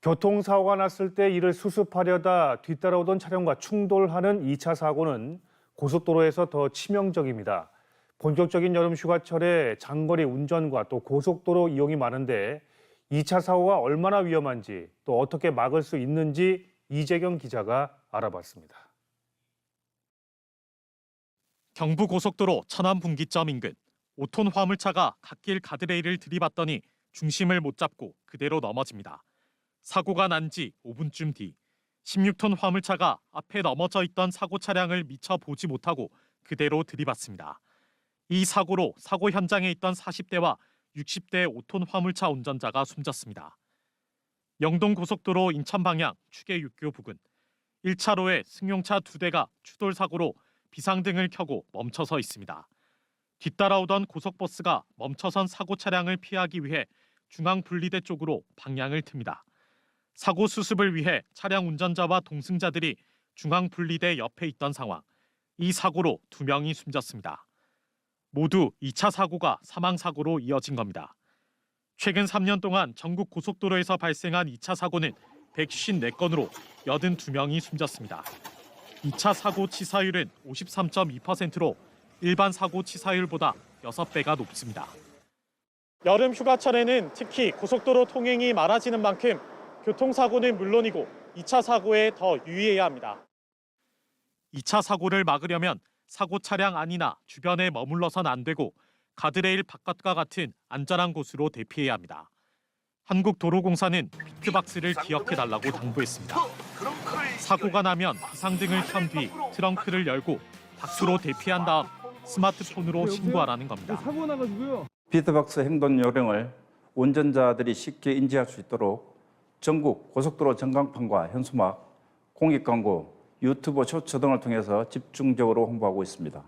교통사고가 났을 때 이를 수습하려다 뒤따라오던 차량과 충돌하는 2차 사고는 고속도로에서 더 치명적입니다. 본격적인 여름 휴가철에 장거리 운전과 또 고속도로 이용이 많은데 2차 사고가 얼마나 위험한지 또 어떻게 막을 수 있는지 이재경 기자가 알아봤습니다. 경부고속도로 천안 분기점 인근 5톤 화물차가 갓길 가드레일을 들이받더니 중심을 못 잡고 그대로 넘어집니다. 사고가 난 지 5분쯤 뒤 16톤 화물차가 앞에 넘어져 있던 사고 차량을 미처 보지 못하고 그대로 들이받습니다. 이 사고로 사고 현장에 있던 40대와 60대 5톤 화물차 운전자가 숨졌습니다. 영동고속도로 인천 방향 추계육교 부근 1차로에 승용차 2대가 추돌 사고로 비상등을 켜고 멈춰서 있습니다. 뒤따라오던 고속버스가 멈춰선 사고 차량을 피하기 위해 중앙 분리대 쪽으로 방향을 틉니다. 사고 수습을 위해 차량 운전자와 동승자들이 중앙 분리대 옆에 있던 상황. 이 사고로 2명이 숨졌습니다. 모두 2차 사고가 사망사고로 이어진 겁니다. 최근 3년 동안 전국 고속도로에서 발생한 2차 사고는 154건으로 82명이 숨졌습니다. 2차 사고 치사율은 53.2%로 일반 사고 치사율보다 6배가 높습니다. 여름 휴가철에는 특히 고속도로 통행이 많아지는 만큼 교통사고는 물론이고 2차 사고에 더 유의해야 합니다. 2차 사고를 막으려면 사고 차량 안이나 주변에 머물러선 안 되고 가드레일 바깥과 같은 안전한 곳으로 대피해야 합니다. 한국도로공사는 피트박스를 기억해달라고 당부했습니다. 사고가 나면 비상등을 켠 뒤 트렁크를 열고 밖으로 대피한 다음 스마트폰으로 신고하라는 겁니다. 사고 나가지고요. 피트박스 행동 요령을 운전자들이 쉽게 인지할 수 있도록 전국 고속도로 전광판과 현수막, 공익 광고, 유튜브 쇼츠 등을 통해서 집중적으로 홍보하고 있습니다.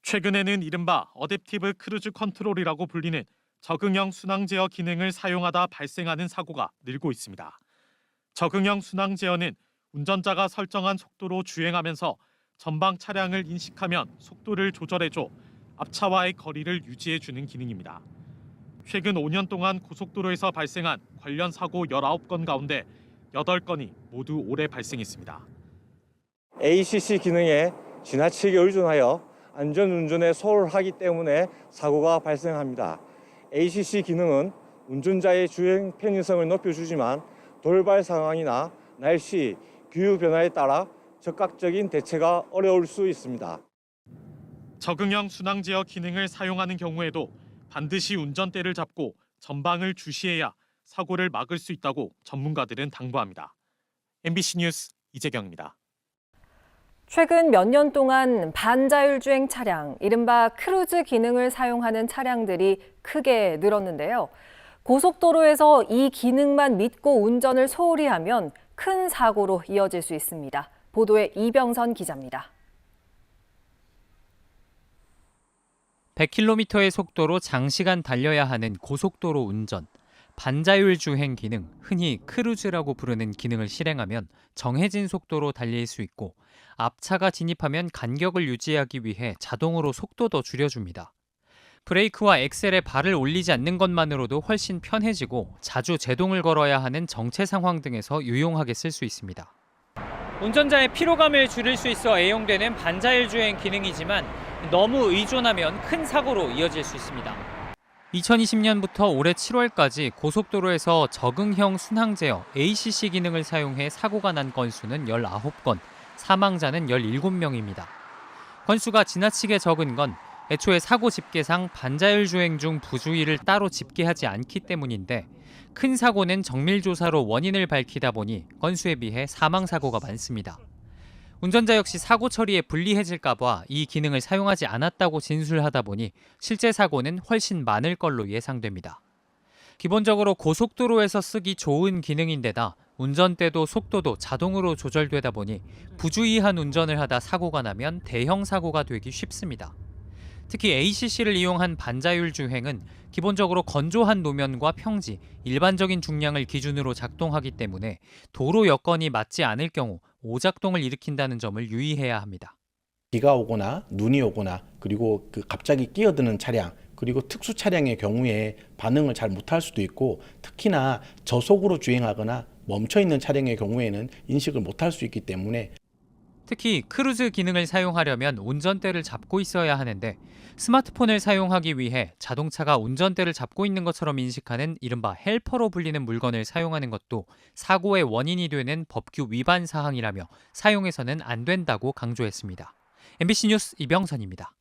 최근에는 이른바 어댑티브 크루즈 컨트롤이라고 불리는 적응형 순항 제어 기능을 사용하다 발생하는 사고가 늘고 있습니다. 적응형 순항 제어는 운전자가 설정한 속도로 주행하면서 전방 차량을 인식하면 속도를 조절해줘 앞차와의 거리를 유지해주는 기능입니다. 최근 5년 동안 고속도로에서 발생한 관련 사고 19건 가운데 8건이 모두 올해 발생했습니다. ACC 기능에 지나치게 의존하여 안전운전에 소홀하기 때문에 사고가 발생합니다. ACC 기능은 운전자의 주행 편의성을 높여주지만 돌발 상황이나 날씨, 기후 변화에 따라 적극적인 대처가 어려울 수 있습니다. 적응형 순항 제어 기능을 사용하는 경우에도 반드시 운전대를 잡고 전방을 주시해야 사고를 막을 수 있다고 전문가들은 당부합니다. MBC 뉴스 이재경입니다. 최근 몇 년 동안 반자율주행 차량, 이른바 크루즈 기능을 사용하는 차량들이 크게 늘었는데요. 고속도로에서 이 기능만 믿고 운전을 소홀히 하면 큰 사고로 이어질 수 있습니다. 보도에 이병선 기자입니다. 100km의 속도로 장시간 달려야 하는 고속도로 운전. 반자율 주행 기능, 흔히 크루즈라고 부르는 기능을 실행하면 정해진 속도로 달릴 수 있고 앞차가 진입하면 간격을 유지하기 위해 자동으로 속도도 줄여줍니다. 브레이크와 엑셀에 발을 올리지 않는 것만으로도 훨씬 편해지고 자주 제동을 걸어야 하는 정체 상황 등에서 유용하게 쓸 수 있습니다. 운전자의 피로감을 줄일 수 있어 애용되는 반자율 주행 기능이지만 너무 의존하면 큰 사고로 이어질 수 있습니다. 2020년부터 올해 7월까지 고속도로에서 적응형 순항 제어 ACC 기능을 사용해 사고가 난 건수는 19건, 사망자는 17명입니다. 건수가 지나치게 적은 건 애초에 사고 집계상 반자율 주행 중 부주의를 따로 집계하지 않기 때문인데 큰 사고는 정밀 조사로 원인을 밝히다 보니 건수에 비해 사망 사고가 많습니다. 운전자 역시 사고 처리에 불리해질까 봐 이 기능을 사용하지 않았다고 진술하다 보니 실제 사고는 훨씬 많을 걸로 예상됩니다. 기본적으로 고속도로에서 쓰기 좋은 기능인데다 운전대도 속도도 자동으로 조절되다 보니 부주의한 운전을 하다 사고가 나면 대형 사고가 되기 쉽습니다. 특히 ACC를 이용한 반자율 주행은 기본적으로 건조한 노면과 평지, 일반적인 중량을 기준으로 작동하기 때문에 도로 여건이 맞지 않을 경우 오작동을 일으킨다는 점을 유의해야 합니다. 비가 오거나 눈이 오거나 그리고 갑자기 끼어드는 차량, 그리고 특수 차량의 경우에 반응을 잘 못할 수도 있고 특히나 저속으로 주행하거나 멈춰 있는 차량의 경우에는 인식을 못할 수 있기 때문에 특히 크루즈 기능을 사용하려면 운전대를 잡고 있어야 하는데 스마트폰을 사용하기 위해 자동차가 운전대를 잡고 있는 것처럼 인식하는 이른바 헬퍼로 불리는 물건을 사용하는 것도 사고의 원인이 되는 법규 위반 사항이라며 사용해서는 안 된다고 강조했습니다. MBC 뉴스 이병선입니다.